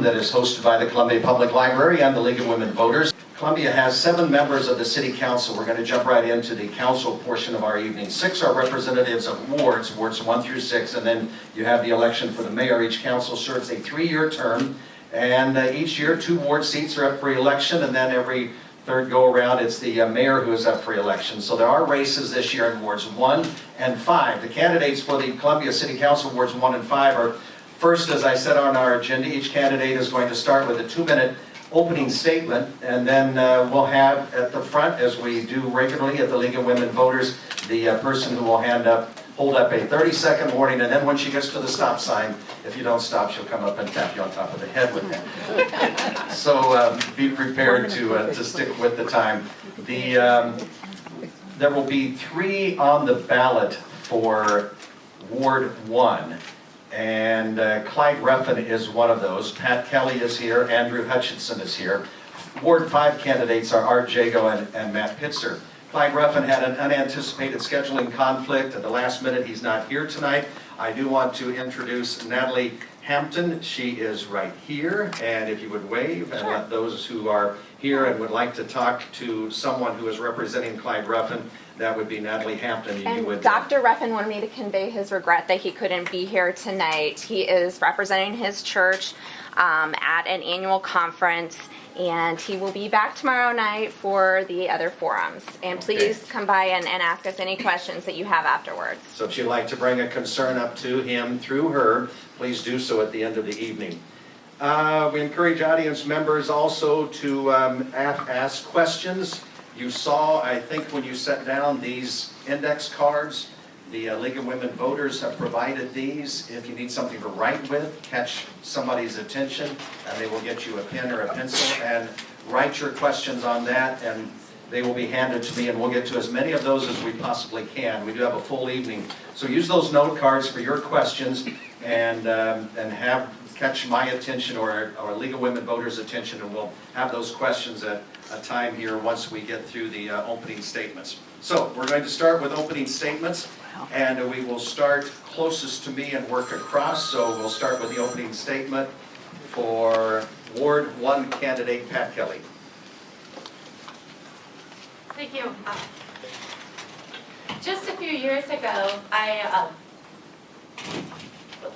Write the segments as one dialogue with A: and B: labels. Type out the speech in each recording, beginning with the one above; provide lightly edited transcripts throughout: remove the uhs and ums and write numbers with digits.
A: that is hosted by the Columbia Public Library and the League of Women Voters. Columbia has 7 members of the City Council. We're going to jump right into the council portion of our evening. 6 are representatives of wards 1 through 6, and then you have the election for the mayor. Each council serves a 3-year term, and each year 2 ward seats are up for election, and then every third go around it's the mayor who is up for election. So there are races this year in wards 1 and 5. The candidates for the Columbia City Council wards 1 and 5 are first, as I said on our agenda. Each candidate is going to start with a 2-minute opening statement, and then we'll have at the front, as we do regularly at the League of Women Voters, the person who will hold up a 30-second warning, and then when she gets to the stop sign, if you don't stop, she'll come up and tap you on top of the head with that. So be prepared to stick with the time. There will be 3 on the ballot for Ward 1. And Clyde Ruffin is one of those. Pat Kelly is here. Andrew Hutchinson is here. Ward 5 candidates are Art Jago and Matt Pitzer. Clyde Ruffin had an unanticipated scheduling conflict. At the last minute, he's not here tonight. I do want to introduce Natalie Hampton. She is right here. And if you would wave and let those who are here and would like to talk to someone who is representing Clyde Ruffin, that would be Natalie Hampton.
B: And Dr. Ruffin wanted me to convey his regret that he couldn't be here tonight. He is representing his church at an annual conference, and he will be back tomorrow night for the other forums. And please come by and ask us any questions that you have afterwards.
A: So if you'd like to bring a concern up to him through her, please do so at the end of the evening. We encourage audience members also to ask questions. You saw, I think, when you sat down, these index cards. The League of Women Voters have provided these. If you need something to write with, catch somebody's attention, and they will get you a pen or a pencil, and write your questions on that, and they will be handed to me, and we'll get to as many of those as we possibly can. We do have a full evening. So use those note cards for your questions, and catch my attention or League of Women Voters' attention, and we'll have those questions at a time here once we get through the opening statements. So we're going to start with opening statements, and we will start closest to me and work across. So we'll start with the opening statement for Ward 1 candidate Pat Kelly.
C: Thank you. Just a few years ago,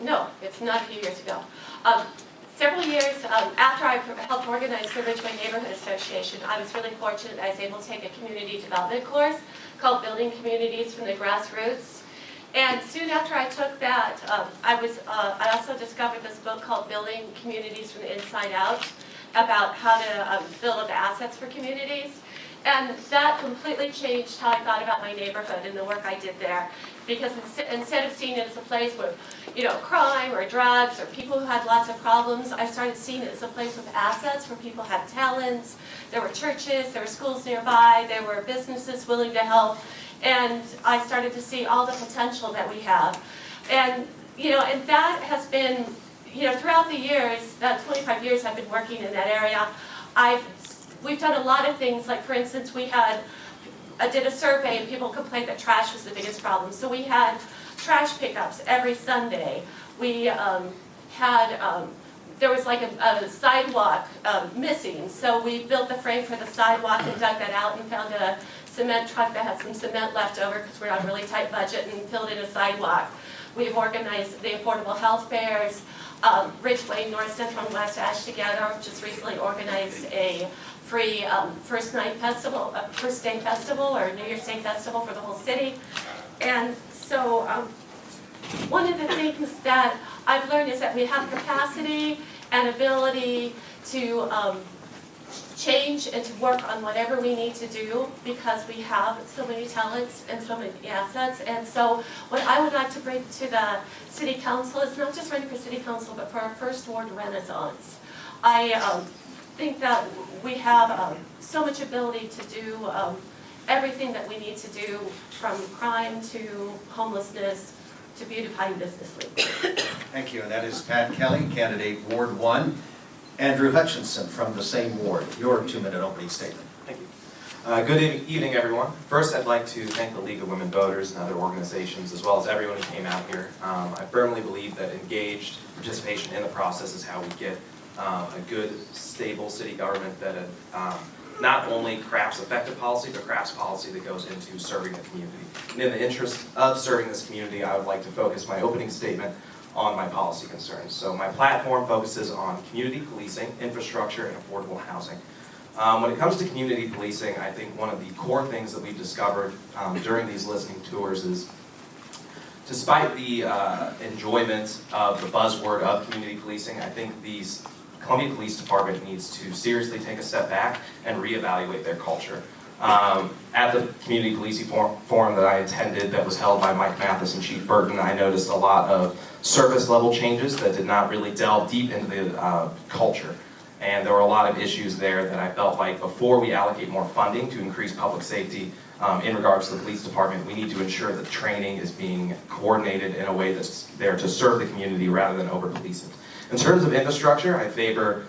C: no, it's not a few years ago. Several years after I helped organize the Ridgeway Neighborhood Association, I was really fortunate I was able to take a community development course called Building Communities from the Grassroots. And soon after I took that, I also discovered this book called Building Communities from the Inside Out, about how to build assets for communities. And that completely changed how I thought about my neighborhood and the work I did there. Because instead of seeing it as a place with, crime or drugs or people who had lots of problems, I started seeing it as a place with assets where people had talents. There were churches, there were schools nearby, there were businesses willing to help. And I started to see all the potential that we have. And, and that has been, throughout the years, that 25 years I've been working in that area, we've done a lot of things. Like, for instance, I did a survey and people complained that trash was the biggest problem. So we had trash pickups every Sunday. We there was like a sidewalk missing. So we built the frame for the sidewalk and dug that out and found a cement truck that had some cement left over because we're on a really tight budget, and filled in a sidewalk. We've organized the affordable health fairs. Ridgeway, North Central, and West Ash together just recently organized a free First Day Festival or New Year's Day Festival for the whole city. And so one of the things that I've learned is that we have capacity and ability to change and to work on whatever we need to do because we have so many talents and so many assets. And so what I would like to bring to the City Council is not just running for City Council, but for our first ward renaissance. I think that we have so much ability to do everything that we need to do, from crime to homelessness to beautifying business leagues.
A: Thank you. And that is Pat Kelly, candidate Ward 1. Andrew Hutchinson from the same ward. Your 2-minute opening statement.
D: Thank you. Good evening, everyone. First, I'd like to thank the League of Women Voters and other organizations, as well as everyone who came out here. I firmly believe that engaged participation in the process is how we get a good, stable city government that not only crafts effective policy, but crafts policy that goes into serving the community. And in the interest of serving this community, I would like to focus my opening statement on my policy concerns. So my platform focuses on community policing, infrastructure, and affordable housing. When it comes to community policing, I think one of the core things that we've discovered during these listening tours is, despite the enjoyment of the buzzword of community policing, I think the Columbia Police Department needs to seriously take a step back and reevaluate their culture. At the community policing forum that I attended that was held by Mike Mathis and Chief Burton, I noticed a lot of service level changes that did not really delve deep into the culture. And there were a lot of issues there that I felt like before we allocate more funding to increase public safety in regards to the police department, we need to ensure that training is being coordinated in a way that's there to serve the community rather than over-policing. In terms of infrastructure, I favor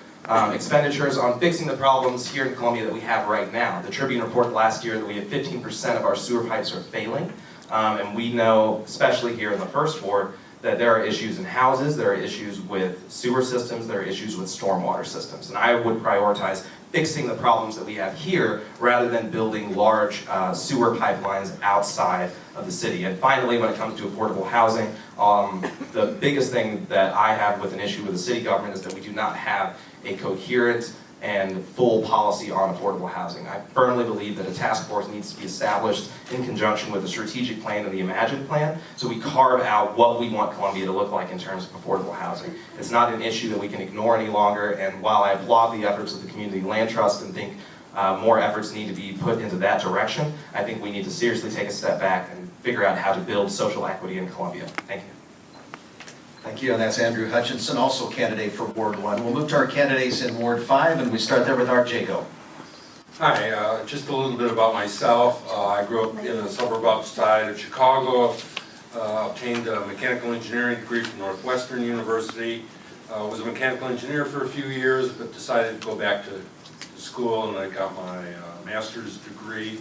D: expenditures on fixing the problems here in Columbia that we have right now. The Tribune reported last year that we have 15% of our sewer pipes are failing, and we know, especially here in the first ward, that there are issues in houses, there are issues with sewer systems, there are issues with stormwater systems. And I would prioritize fixing the problems that we have here rather than building large sewer pipelines outside of the city. And finally, when it comes to affordable housing, the biggest thing that I have with an issue with the city government is that we do not have a coherent and full policy on affordable housing. I firmly believe that a task force needs to be established in conjunction with the strategic plan and the Imagine plan, so we carve out what we want Columbia to look like in terms of affordable housing. It's not an issue that we can ignore any longer, and while I applaud the efforts of the Community Land Trust and think more efforts need to be put into that direction, I think we need to seriously take a step back and figure out how to build social equity in Columbia. Thank you.
A: Thank you, and that's Andrew Hutchinson, also candidate for Ward 1. We'll move to our candidates in Ward 5, and we start there with Art Jago.
E: Hi, just a little bit about myself. I grew up in a suburb outside of Chicago, obtained a mechanical engineering degree from Northwestern University, was a mechanical engineer for a few years, but decided to go back to school, and I got my master's degree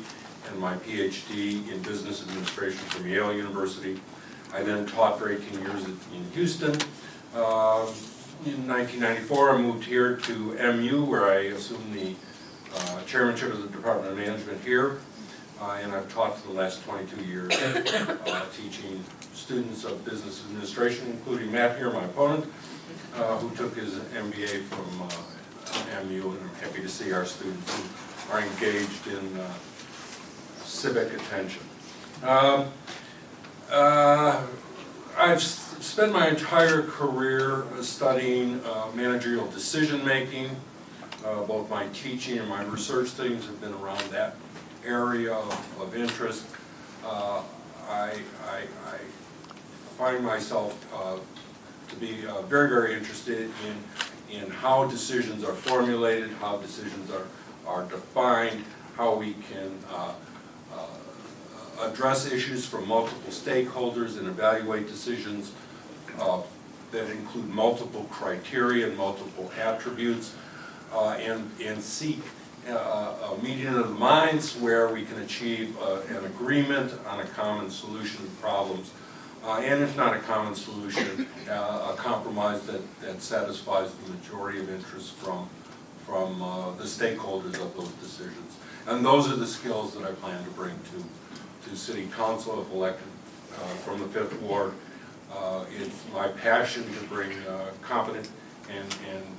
E: and my PhD in business administration from Yale University. I then taught for 18 years in Houston. In 1994, I moved here to MU, where I assumed the chairmanship of the Department of Management here, and I've taught for the last 22 years, teaching students of business administration, including Matt here, my opponent, who took his MBA from MU, and I'm happy to see our students who are engaged in civic attention. I've spent my entire career studying managerial decision-making. Both my teaching and my research things have been around that area of interest. I find myself to be very, very interested in how decisions are formulated, how decisions are defined, how we can address issues from multiple stakeholders and evaluate decisions that include multiple criteria and multiple attributes, and seek a meeting of the minds where we can achieve an agreement on a common solution to problems, and if not a common solution, a compromise that satisfies the majority of interest from the stakeholders of those decisions. And those are the skills that I plan to bring to City Council if elected from the 5th Ward. It's my passion to bring competent and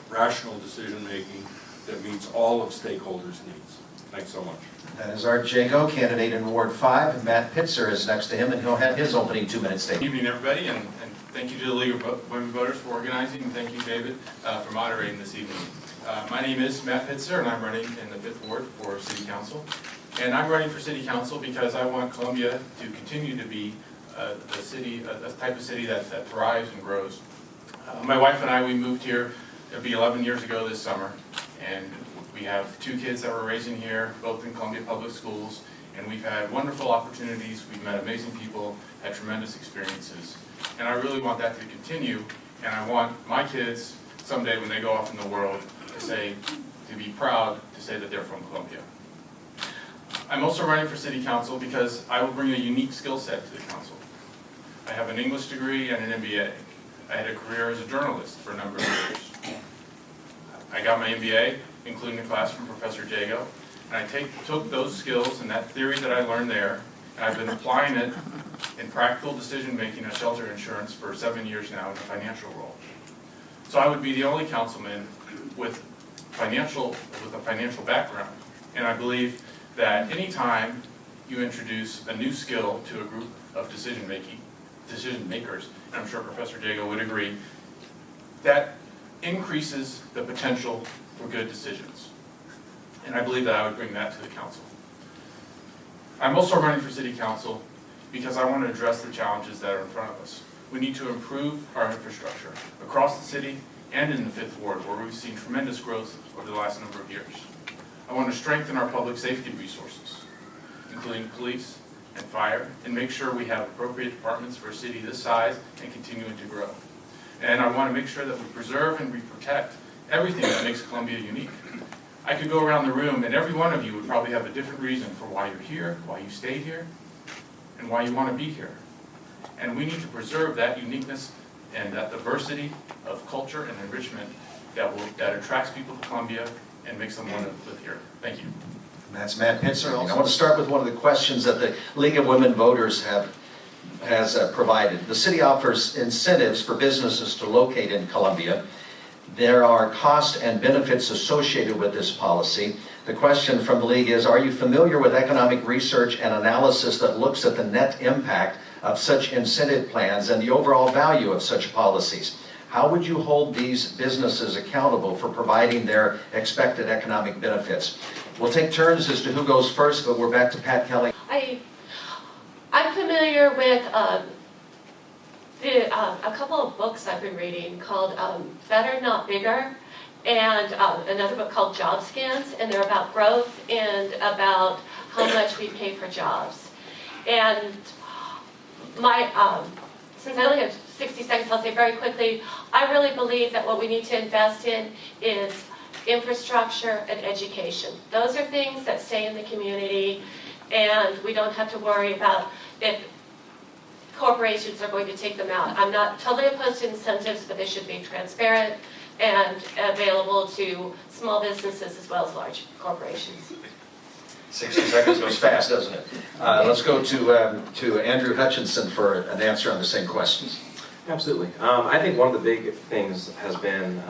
E: rational decision-making that meets all of stakeholders' needs. Thanks so much.
A: That is Art Jago, candidate in Ward 5. Matt Pitzer is next to him, and he'll have his opening 2-minute
F: Good
A: statement.
F: evening, everybody, and thank you to the League of Women Voters for organizing, and thank you, David, for moderating this evening. My name is Matt Pitzer, and I'm running in the 5th Ward for City Council. And I'm running for City Council because I want Columbia to continue to be a type of city that thrives and grows. My wife and I, we moved here, it'll be 11 years ago this summer, and we have 2 kids that we're raising here, both in Columbia Public Schools, and we've had wonderful opportunities, we've met amazing people, had tremendous experiences. And I really want that to continue, and I want my kids, someday when they go off in the world, to be proud to say that they're from Columbia. I'm also running for City Council because I will bring a unique skill set to the council. I have an English degree and an MBA. I had a career as a journalist for a number of years. I got my MBA, including a class from Professor Jago, and I took those skills and that theory that I learned there, and I've been applying it in practical decision-making at Shelter Insurance for 7 years now in a financial role. So I would be the only councilman with a financial background, and I believe that any time you introduce a new skill to a group of decision makers, and I'm sure Professor Jago would agree, that increases the potential for good decisions. And I believe that I would bring that to the council. I'm also running for city council because I want to address the challenges that are in front of us. We need to improve our infrastructure across the city and in the Fifth Ward, where we've seen tremendous growth over the last number of years. I want to strengthen our public safety resources, including police and fire, and make sure we have appropriate departments for a city this size and continuing to grow. And I want to make sure that we preserve and we protect everything that makes Columbia unique. I could go around the room and every one of you would probably have a different reason for why you're here, why you stayed here, and why you want to be here. And we need to preserve that uniqueness and that diversity of culture and enrichment that attracts people to Columbia and makes them want to live here. Thank you.
A: That's Matt Pitzer. I want to start with one of the questions that the League of Women Voters has provided. The city offers incentives for businesses to locate in Columbia. There are costs and benefits associated with this policy. The question from the League is, are you familiar with economic research and analysis that looks at the net impact of such incentive plans and the overall value of such policies? How would you hold these businesses accountable for providing their expected economic benefits? We'll take turns as to who goes first, but we're back to Pat Kelly.
C: I'm familiar with a couple of books I've been reading called Better Not Bigger, and another book called Job Scans, and they're about growth and about how much we pay for jobs. And since I only have 60 seconds, I'll say very quickly, I really believe that what we need to invest in is infrastructure and education. Those are things that stay in the community, and we don't have to worry about if corporations are going to take them out. I'm not totally opposed to incentives, but they should be transparent and available to small businesses as well as large corporations.
A: 60 seconds goes fast, doesn't it? Let's go to Andrew Hutchinson for an answer on the same questions.
D: Absolutely. I think one of the big things has been,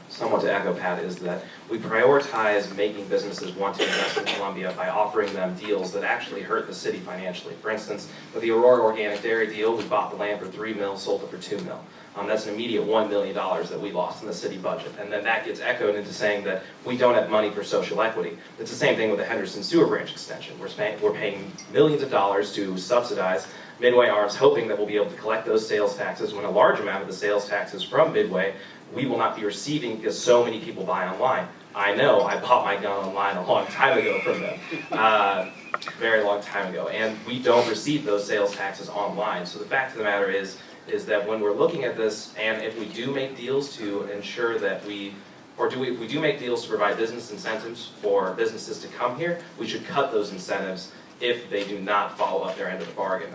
D: somewhat to echo Pat, is that we prioritize making businesses want to invest in Columbia by offering them deals that actually hurt the city financially. For instance, with the Aurora Organic Dairy deal, we bought the land for $3 million, sold it for $2 million. That's an immediate $1 million that we lost in the city budget. And then that gets echoed into saying that we don't have money for social equity. It's the same thing with the Henderson Sewer Branch extension. We're paying millions of dollars to subsidize Midway Arms, hoping that we'll be able to collect those sales taxes when a large amount of the sales taxes from Midway we will not be receiving because so many people buy online. I know, I bought my gun online a long time ago from them, very long time ago, and we don't receive those sales taxes online. So the fact of the matter is that when we're looking at this, and if we do make deals to ensure that if we do make deals to provide business incentives for businesses to come here, we should cut those incentives if they do not follow up their end of the bargain.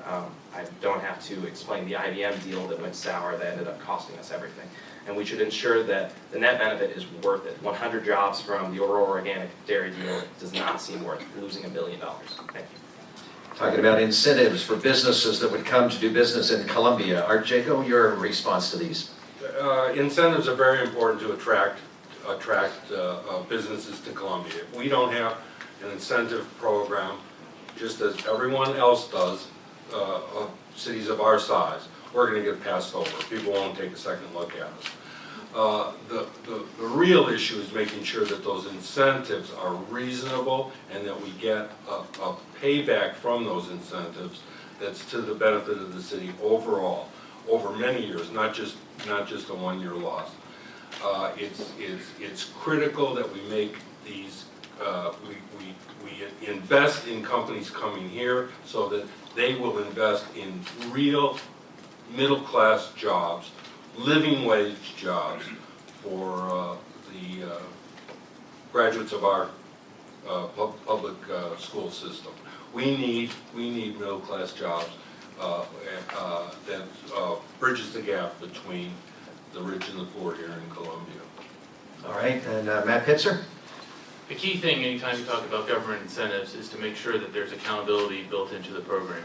D: I don't have to explain the IBM deal that went sour that ended up costing us everything. And we should ensure that the net benefit is worth it. 100 jobs from the Aurora Organic Dairy deal does not seem worth losing $1 billion. Thank you.
A: Talking about incentives for businesses that would come to do business in Columbia. Art Jaco, your response to these?
E: Incentives are very important to attract businesses to Columbia. If we don't have an incentive program, just as everyone else does, cities of our size, we're going to get passed over. People won't take a second look at us. The real issue is making sure that those incentives are reasonable and that we get a payback from those incentives that's to the benefit of the city overall, over many years, not just a one-year loss. It's critical that we make these, we invest in companies coming here so that they will invest in real middle-class jobs, living wage jobs for the graduates of our public school system. We need middle-class jobs that bridges the gap between the rich and the poor here in Columbia.
A: All right, and Matt Pitzer?
F: The key thing anytime you talk about government incentives is to make sure that there's accountability built into the program.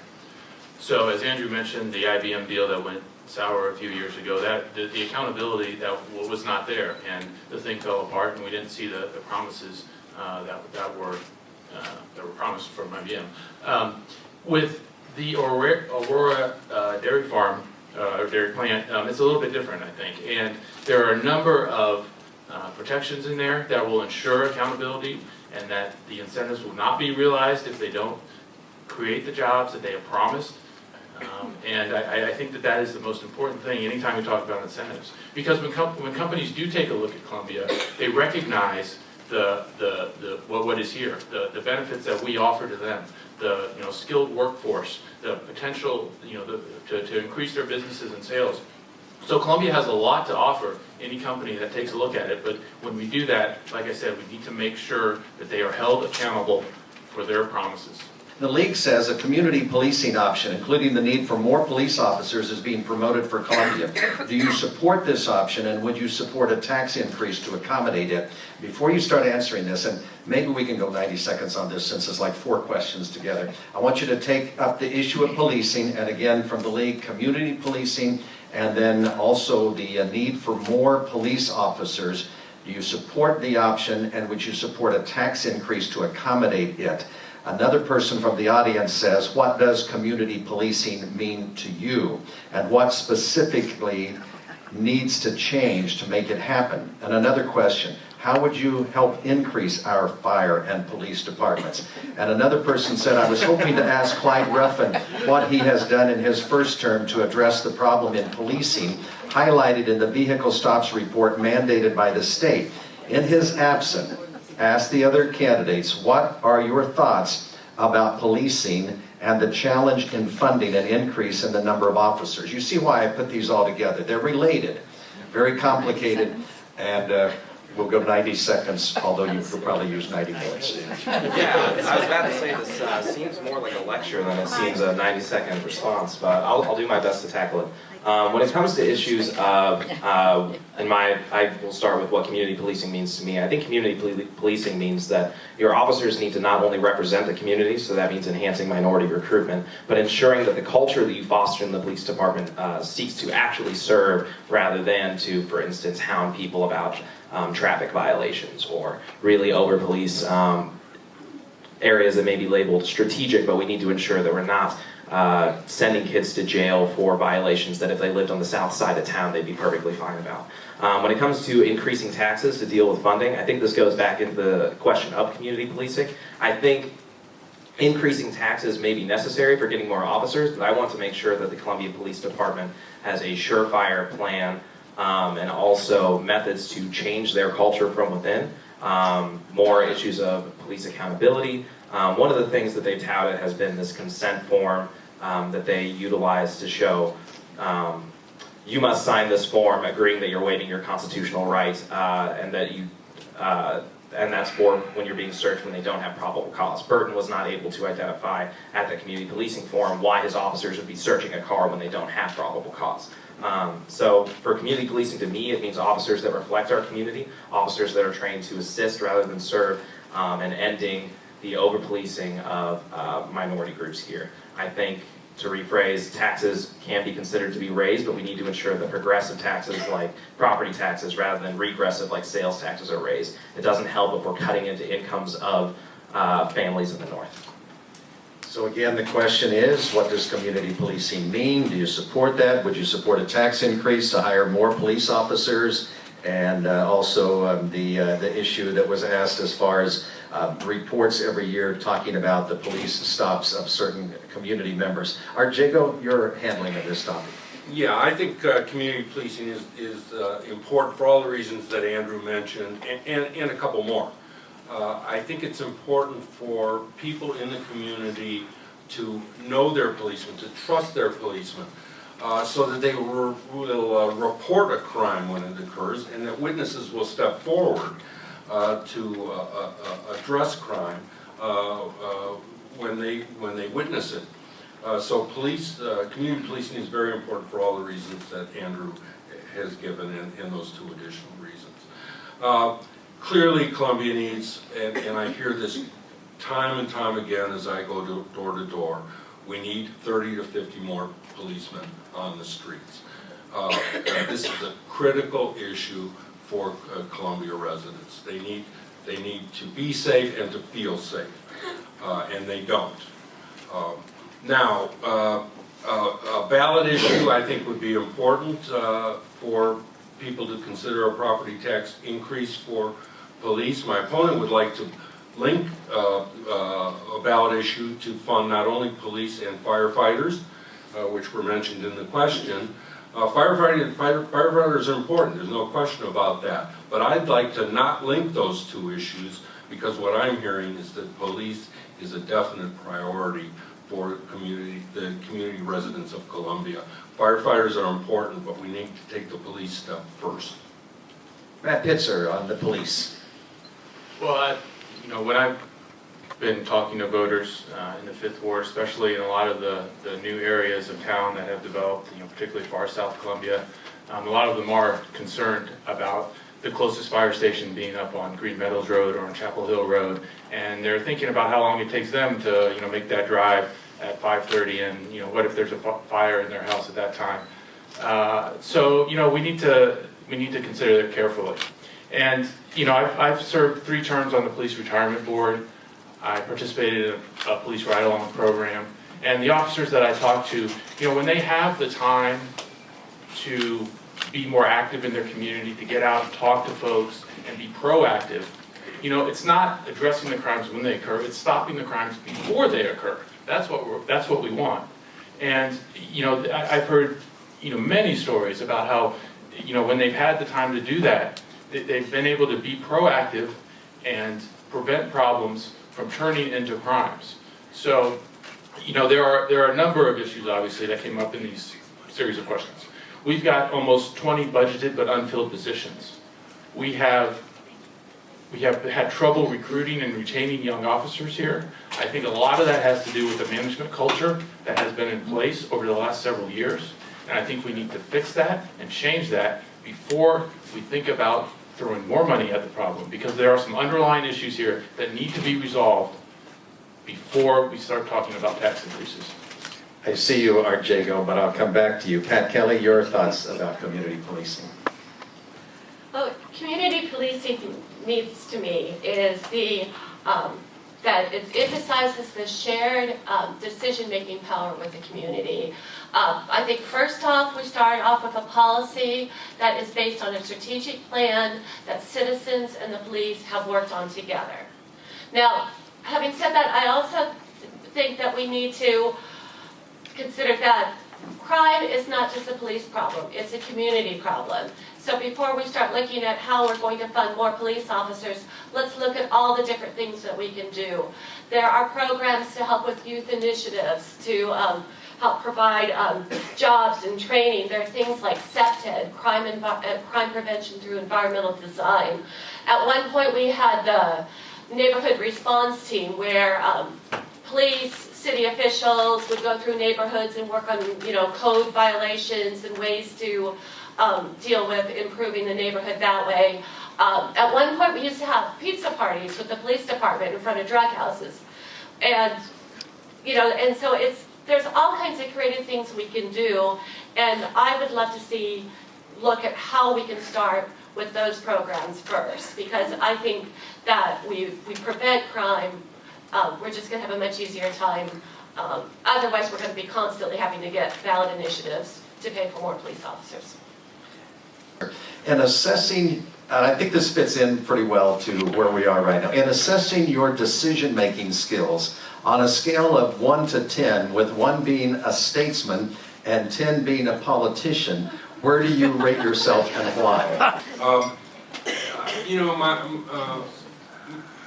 F: So as Andrew mentioned, the IBM deal that went sour a few years ago, that the accountability that was not there, and the thing fell apart, and we didn't see the promises that were promised from IBM. With the Aurora dairy farm, or dairy plant, it's a little bit different, I think. And there are a number of protections in there that will ensure accountability and that the incentives will not be realized if they don't create the jobs that they have promised. And I think that that is the most important thing anytime we talk about incentives. Because when companies do take a look at Columbia, they recognize what is here, the benefits that we offer to them, the skilled workforce, the potential to increase their businesses and sales. So Columbia has a lot to offer any company that takes a look at it, but when we do that, like I said, we need to make sure that they are held accountable for their promises.
A: The league says a community policing option, including the need for more police officers, is being promoted for Columbia. Do you support this option, and would you support a tax increase to accommodate it? Before you start answering this, and maybe we can go 90 seconds on this since it's like 4 questions together, I want you to take up the issue of policing, and again from the league, community policing, and then also the need for more police officers. Do you support the option, and would you support a tax increase to accommodate it? Another person from the audience says, what does community policing mean to you? And what specifically needs to change to make it happen? And another question, how would you help increase our fire and police departments? And another person said, I was hoping to ask Clyde Ruffin what he has done in his first term to address the problem in policing, highlighted in the vehicle stops report mandated by the state. In his absence, ask the other candidates, what are your thoughts about policing and the challenge in funding an increase in the number of officers? You see why I put these all together. They're related, very complicated, and we'll go 90 seconds, although you could probably use 90 minutes.
D: Yeah, I was about to say this seems more like a lecture than it seems a 90-second response, but I'll do my best to tackle it. When it comes to issues of, I will start with what community policing means to me. I think community policing means that your officers need to not only represent the community, so that means enhancing minority recruitment, but ensuring that the culture that you foster in the police department seeks to actually serve rather than to, for instance, hound people about traffic violations or really over-police areas that may be labeled strategic, but we need to ensure that we're not sending kids to jail for violations that if they lived on the south side of town, they'd be perfectly fine about. When it comes to increasing taxes to deal with funding, I think this goes back into the question of community policing. I think increasing taxes may be necessary for getting more officers, but I want to make sure that the Columbia Police Department has a surefire plan and also methods to change their culture from within. More issues of police accountability. One of the things that they've touted has been this consent form that they utilize to show you must sign this form agreeing that you're waiving your constitutional rights and that you and that's for when you're being searched when they don't have probable cause. Burton was not able to identify at the community policing forum why his officers would be searching a car when they don't have probable cause. So for community policing, to me, it means officers that reflect our community, officers that are trained to assist rather than serve, and ending the over-policing of minority groups here. I think, to rephrase, taxes can be considered to be raised, but we need to ensure that progressive taxes like property taxes rather than regressive like sales taxes are raised. It doesn't help if we're cutting into incomes of families in the north.
A: So again, the question is, what does community policing mean? Do you support that? Would you support a tax increase to hire more police officers? And also the issue that was asked as far as reports every year talking about the police stops of certain community members. Art Jago, your handling of this topic.
E: Yeah, I think community policing is important for all the reasons that Andrew mentioned and a couple more. I think it's important for people in the community to know their policemen, to trust their policemen, so that they will report a crime when it occurs, and that witnesses will step forward to address crime when they witness it. So community policing is very important for all the reasons that Andrew has given in those 2 additional reasons. Clearly, Columbia needs, and I hear this time and time again as I go door to door, we need 30 to 50 more policemen on the streets. This is a critical issue for Columbia residents. They need to be safe and to feel safe, and they don't. Now, a ballot issue I think would be important for people to consider a property tax increase for police. My opponent would like to link a ballot issue to fund not only police and firefighters, which were mentioned in the question. Firefighters are important, there's no question about that. But I'd like to not link those two issues, because what I'm hearing is that police is a definite priority for the community residents of Columbia. Firefighters are important, but we need to take the police step first.
A: Matt Pitzer on the police.
F: Well, when I've been talking to voters in the 5th Ward, especially in a lot of the new areas of town that have developed, particularly far south Columbia, a lot of them are concerned about the closest fire station being up on Green Meadows Road or on Chapel Hill Road, and they're thinking about how long it takes them to make that drive at 5:30, and what if there's a fire in their house at that time. So we need to consider that carefully. And I've served 3 terms on the Police Retirement Board. I participated in a police ride-along program, and the officers that I talk to, when they have the time to be more active in their community, to get out and talk to folks and be proactive, it's not addressing the crimes when they occur, it's stopping the crimes before they occur. That's what we want. And I've heard many stories about how when they've had the time to do that, they've been able to be proactive and prevent problems from turning into crimes. So there are a number of issues obviously that came up in these series of questions. We've got almost 20 budgeted but unfilled positions. We have had trouble recruiting and retaining young officers here. I think a lot of that has to do with the management culture that has been in place over the last several years. And I think we need to fix that and change that before we think about throwing more money at the problem, because there are some underlying issues here that need to be resolved before we start talking about tax increases.
A: I see you, Art Jago, but I'll come back to you. Pat Kelly, your thoughts about community policing?
C: Well, community policing means to me is that it emphasizes the shared decision-making power with the community. I think first off, we start off with a policy that is based on a strategic plan that citizens and the police have worked on together. Now, having said that, I also think that we need to consider that crime is not just a police problem, it's a community problem. So before we start looking at how we're going to fund more police officers, let's look at all the different things that we can do. There are programs to help with youth initiatives, to help provide jobs and training. There are things like CEPTED, crime prevention through environmental design. At one point we had the neighborhood response team where police, city officials would go through neighborhoods and work on code violations and ways to deal with improving the neighborhood that way. At one point we used to have pizza parties with the police department in front of drug houses. And and so there's all kinds of creative things we can do, and I would love to look at how we can start with those programs first, because I think that we prevent crime, we're just going to have a much easier time. Otherwise, we're going to be constantly having to get ballot initiatives to pay for more police officers.
A: And assessing, and I think this fits in pretty well to where we are right now, in assessing your decision-making skills on a scale of 1 to 10, with 1 being a statesman and 10 being a politician, where do you rate yourself and why?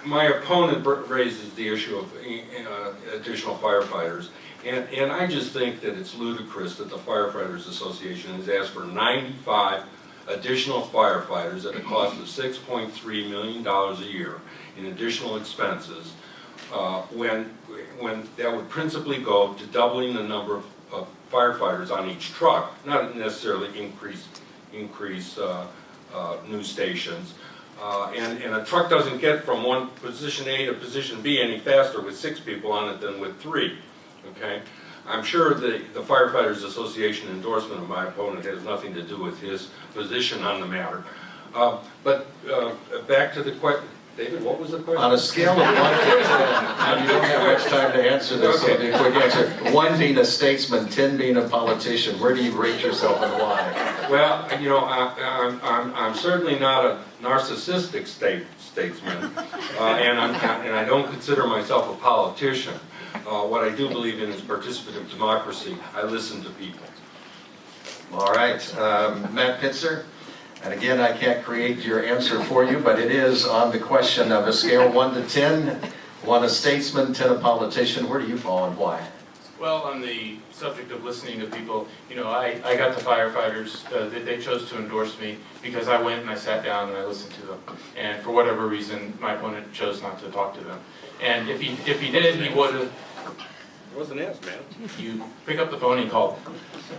E: My opponent raises the issue of additional firefighters, and I just think that it's ludicrous that the Firefighters Association has asked for 95 additional firefighters at a cost of $6.3 million a year in additional expenses, when that would principally go to doubling the number of firefighters on each truck, not necessarily increase new stations. And a truck doesn't get from one position A to position B any faster with 6 people on it than with 3, okay? I'm sure the Firefighters Association endorsement of my opponent has nothing to do with his position on the matter. But back to the question, David, what was the question?
A: On a scale of 1 to 10, and you don't have much time to answer this, so
E: Okay.
A: a quick answer. 1 being a statesman, 10 being a politician, where do you rate yourself and why?
E: Well, you know, I'm certainly not a narcissistic statesman, and I don't consider myself a politician. What I do believe in is participative democracy. I listen to people.
A: All right, Matt Pitzer, and again, I can't create your answer for you, but it is on the question of a scale 1 to 10, 1 a statesman, 10 a politician. Where do you fall and why?
F: Well, on the subject of listening to people, you know, I got the firefighters, they chose to endorse me because I went and I sat down and I listened to them. And for whatever reason, my opponent chose not to talk to them. And if he did, he would have.
E: It wasn't asked, man.
F: You pick up the phone and call.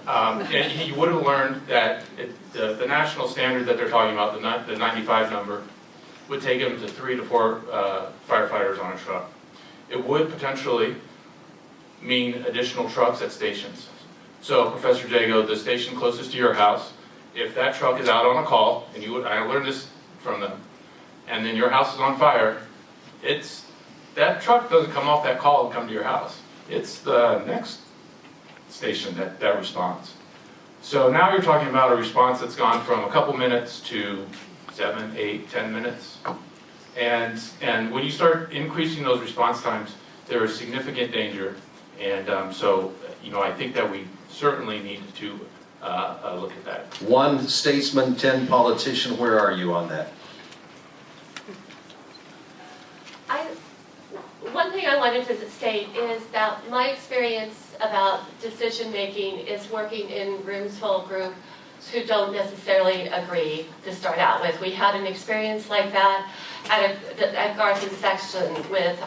F: And you would have learned that the national standard that they're talking about, the 95 number, would take them to 3 to 4 firefighters on a truck. It would potentially mean additional trucks at stations. So, Professor Jago, the station closest to your house, if that truck is out on a call, and I learned this from them, and then your house is on fire, that truck doesn't come off that call and come to your house. It's the next station that responds. So now you're talking about a response that's gone from a couple minutes to 7, 8, 10 minutes. And when you start increasing those response times, there is significant danger. And so, you know, I think that we certainly need to look at that.
A: 1 statesman, 10 politician, where are you on that?
C: One thing I wanted to state is that my experience about decision-making is working in rooms full of groups who don't necessarily agree to start out with. We had an experience like that at Garthen's section with,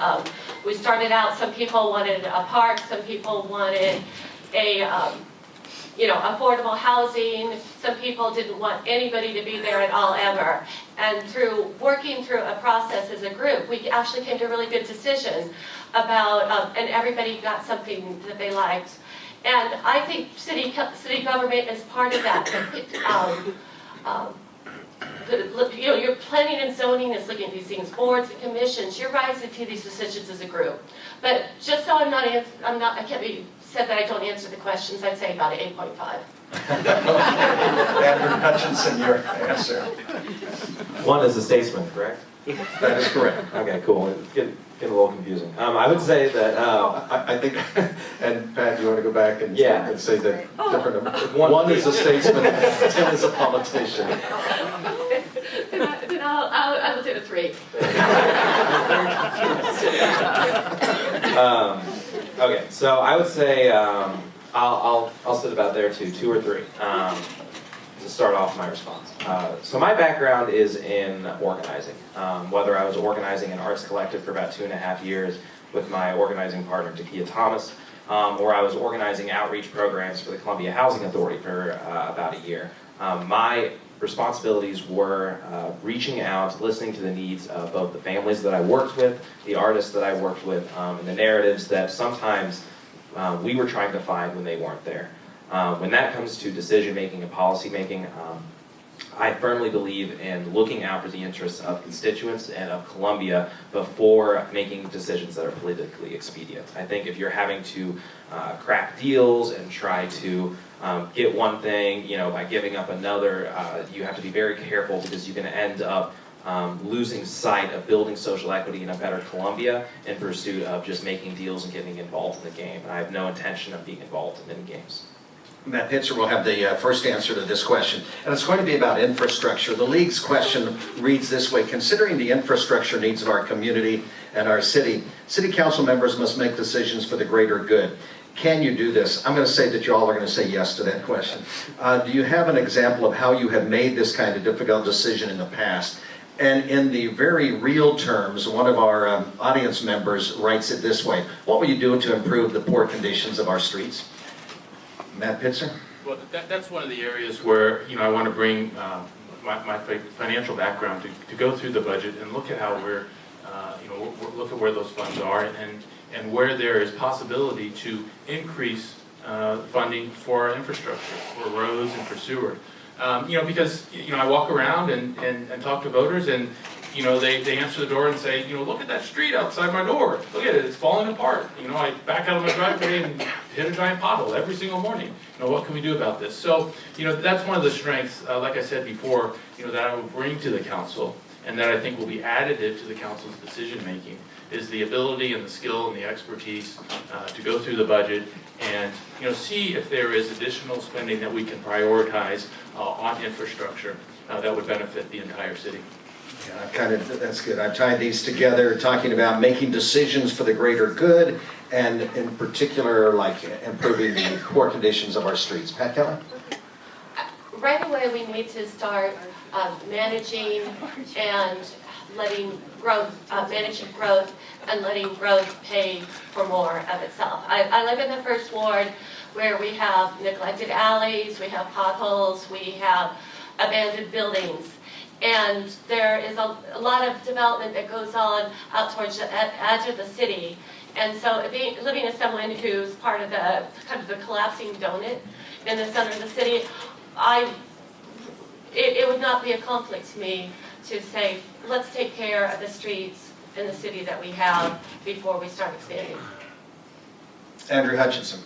C: we started out, some people wanted a park, some people wanted a, affordable housing. Some people didn't want anybody to be there at all ever. And through working through a process as a group, we actually came to a really good decision about, and everybody got something that they liked. And I think city government is part of that. Your planning and zoning is looking at these things, boards and commissions. You're rising to these decisions as a group. But just so I can't be said that I don't answer the questions, I'd say about an 8.5.
A: Andrew Hutchinson, your answer.
D: 1 is a statesman, correct?
A: That is correct.
D: Okay, cool. It's getting a little confusing. I would say that
A: I think, and Pat, you want to go back and
D: Yeah.
A: and say that different?
D: One-
A: 1 is a statesman, 10 is a politician.
C: Then I will do a 3.
D: Okay, so I would say I'll sit about there too, 2 or 3, to start off my response. So my background is in organizing. Whether I was organizing an arts collective for about 2.5 years with my organizing partner, Takia Thomas, or I was organizing outreach programs for the Columbia Housing Authority for about a year. My responsibilities were reaching out, listening to the needs of both the families that I worked with, the artists that I worked with, and the narratives that sometimes we were trying to find when they weren't there. When that comes to decision making and policy making, I firmly believe in looking out for the interests of constituents and of Columbia before making decisions that are politically expedient. I think if you're having to crack deals and try to get one thing, by giving up another, you have to be very careful because you can end up losing sight of building social equity in a better Columbia in pursuit of just making deals and getting involved in the game. And I have no intention of being involved in any games.
A: Matt Pitzer will have the first answer to this question, and it's going to be about infrastructure. The league's question reads this way: considering the infrastructure needs of our community and our city, city council members must make decisions for the greater good. Can you do this? I'm going to say that you all are going to say yes to that question. Do you have an example of how you have made this kind of difficult decision in the past? And in the very real terms, one of our audience members writes it this way: what will you do to improve the poor conditions of our streets? Matt Pitzer?
F: Well, that's one of the areas where, I want to bring my financial background to go through the budget and look at how we're look at where those funds are and where there is possibility to increase funding for our infrastructure, for roads and for sewer. Because I walk around and talk to voters, and they answer the door and say, look at that street outside my door. Look at it, it's falling apart. I back out of my driveway and hit a giant pothole every single morning. What can we do about this? So, that's one of the strengths, like I said before, that I will bring to the council, and that I think will be additive to the council's decision making, is the ability and the skill and the expertise to go through the budget and see if there is additional spending that we can prioritize on infrastructure that would benefit the entire city.
A: Yeah, that's good. I've tied these together, talking about making decisions for the greater good, and in particular, like improving the core conditions of our streets. Pat Keller?
C: Right away, we need to start managing and letting growth, managing growth and letting growth pay for more of itself. I live in the first ward where we have neglected alleys, we have potholes, we have abandoned buildings. And there is a lot of development that goes on out towards the edge of the city. And so living as someone who's part of the kind of the collapsing donut in the center of the city, it would not be a conflict to me to say, let's take care of the streets in the city that we have before we start expanding.
A: Andrew Hutchinson.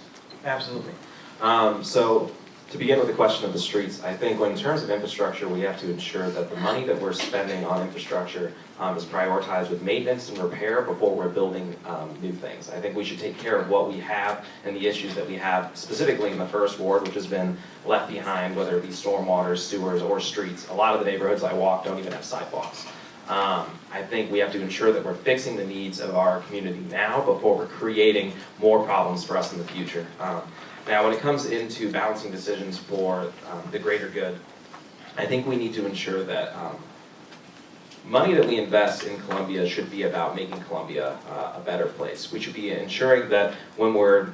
D: Absolutely. So to begin with the question of the streets, I think in terms of infrastructure, we have to ensure that the money that we're spending on infrastructure is prioritized with maintenance and repair before we're building new things. I think we should take care of what we have and the issues that we have specifically in the first ward, which has been left behind, whether it be stormwater, sewers, or streets. A lot of the neighborhoods I walk don't even have sidewalks. I think we have to ensure that we're fixing the needs of our community now before we're creating more problems for us in the future. Now, when it comes into balancing decisions for the greater good, I think we need to ensure that money that we invest in Columbia should be about making Columbia a better place. We should be ensuring that when we're,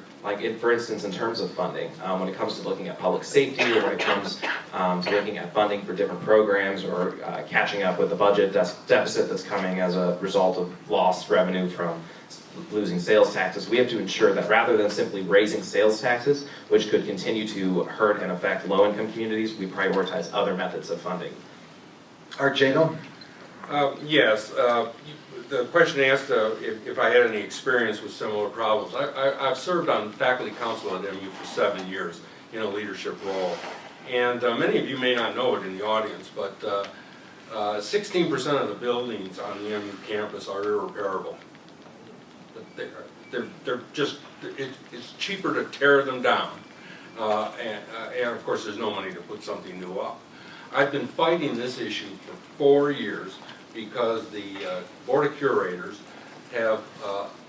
D: for instance, in terms of funding, when it comes to looking at public safety, or when it comes to looking at funding for different programs, or catching up with the budget deficit that's coming as a result of lost revenue from losing sales taxes, we have to ensure that rather than simply raising sales taxes, which could continue to hurt and affect low-income communities, we prioritize other methods of funding.
A: Art Jago?
E: Yes. The question asked if I had any experience with similar problems. I've served on faculty council at MU for 7 years in a leadership role. And many of you may not know it in the audience, but 16% of the buildings on the MU campus are irreparable. They're just, it's cheaper to tear them down. And of course there's no money to put something new up. I've been fighting this issue for 4 years because the Board of Curators have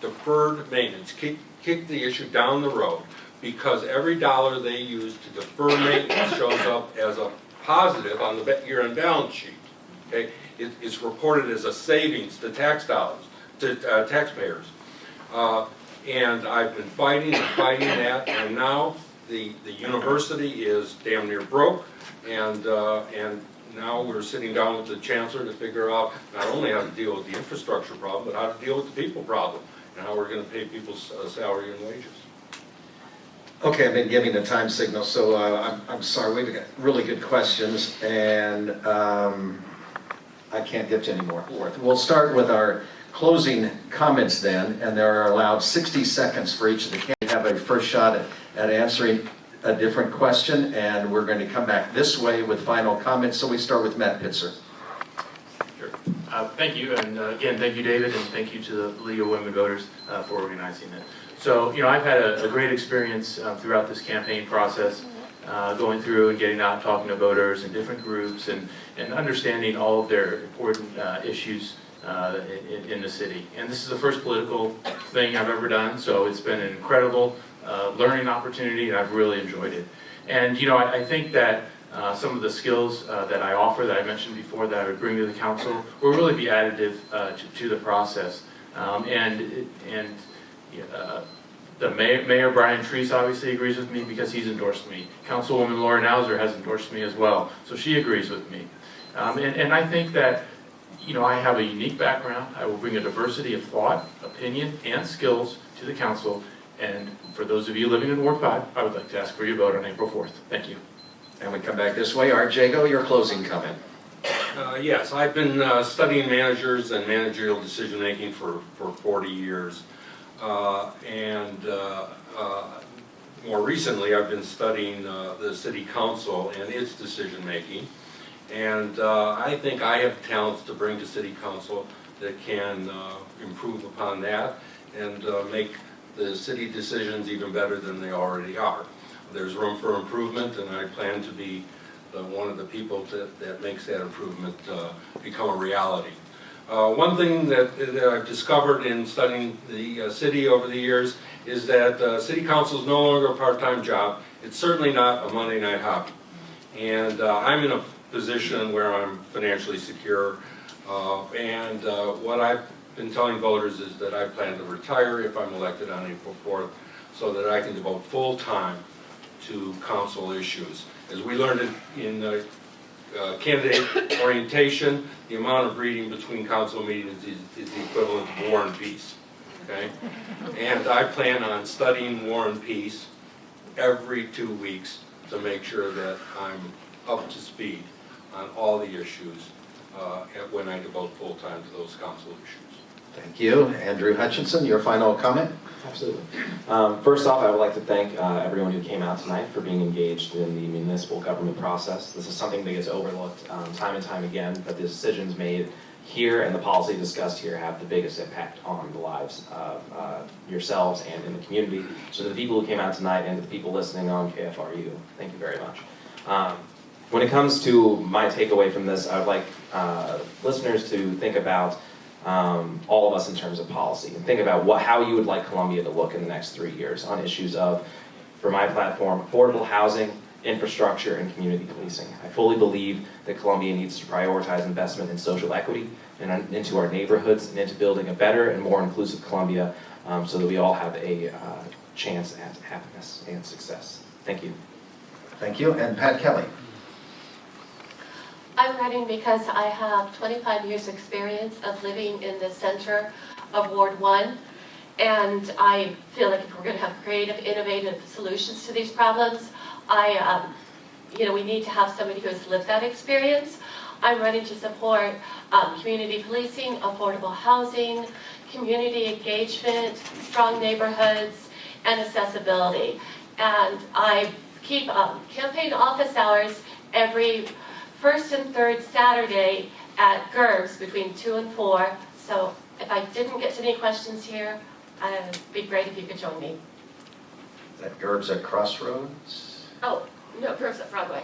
E: deferred maintenance, kicked the issue down the road, because every dollar they use to defer maintenance shows up as a positive on the year-end balance sheet. Okay? It's reported as a savings to tax dollars, to taxpayers. And I've been fighting that, and now the university is damn near broke, and now we're sitting down with the chancellor to figure out not only how to deal with the infrastructure problem, but how to deal with the people problem, and how we're going to pay people's salary and wages.
A: Okay, I've been giving a time signal, so I'm sorry. We've got really good questions, and I can't get to any more. We'll start with our closing comments then, and there are allowed 60 seconds for each of the candidates to have a first shot at answering a different question, and we're going to come back this way with final comments. So we start with Matt Pitzer.
F: Sure. Thank you, and again, thank you, David, and thank you to the League of Women Voters for organizing it. So, I've had a great experience throughout this campaign process, going through and getting out, talking to voters and different groups, and understanding all of their important issues in the city. And this is the first political thing I've ever done, so it's been an incredible learning opportunity, and I've really enjoyed it. And I think that some of the skills that I offer, that I mentioned before, that I would bring to the council, will really be additive to the process. The Mayor Brian Treese obviously agrees with me because he's endorsed me. Councilwoman Laura Nauser has endorsed me as well, so she agrees with me. And I think that, you know, I have a unique background. I will bring a diversity of thought, opinion, and skills to the council. And for those of you living in Ward 5, I would like to ask for your vote on April 4th. Thank you.
A: And we come back this way. Art Jago, your closing comment.
E: Yes, I've been studying managers and managerial decision-making for 40 years. More recently, I've been studying the city council and its decision-making. And I think I have talents to bring to city council that can improve upon that and make the city decisions even better than they already are. There's room for improvement, and I plan to be one of the people that makes that improvement become a reality. One thing that I've discovered in studying the city over the years is that city council is no longer a part-time job. It's certainly not a Monday night hobby. And I'm in a position where I'm financially secure. What I've been telling voters is that I plan to retire if I'm elected on April 4th so that I can devote full time to council issues. As we learned in candidate orientation, the amount of reading between council meetings is the equivalent of War and Peace. Okay? And I plan on studying War and Peace every 2 weeks to make sure that I'm up to speed on all the issues when I devote full time to those council issues.
A: Thank you. Andrew Hutchinson, your final comment?
G: Absolutely. First off, I would like to thank everyone who came out tonight for being engaged in the municipal government process. This is something that gets overlooked time and time again, but the decisions made here and the policy discussed here have the biggest impact on the lives of yourselves and in the community. So to the people who came out tonight and to the people listening on KFRU, thank you very much. When it comes to my takeaway from this, I would like listeners to think about all of us in terms of policy and think about how you would like Columbia to look in the next 3 years on issues of, for my platform, affordable housing, infrastructure, and community policing. I fully believe that Columbia needs to prioritize investment in social equity and into our neighborhoods and into building a better and more inclusive Columbia so that we all have a chance at happiness and success. Thank you.
A: Thank you. And Pat Kelly.
C: I'm running because I have 25 years' experience of living in the center of Ward 1, and I feel like if we're going to have creative, innovative solutions to these problems, we need to have somebody who has lived that experience. I'm running to support community policing, affordable housing, community engagement, strong neighborhoods, and accessibility. And I keep campaign office hours every first and third Saturday at GERBS between 2 and 4. So if I didn't get to any questions here, it'd be great if you could join me.
A: That GERB's at Crossroads?
C: Oh, no, GERBS at Broadway.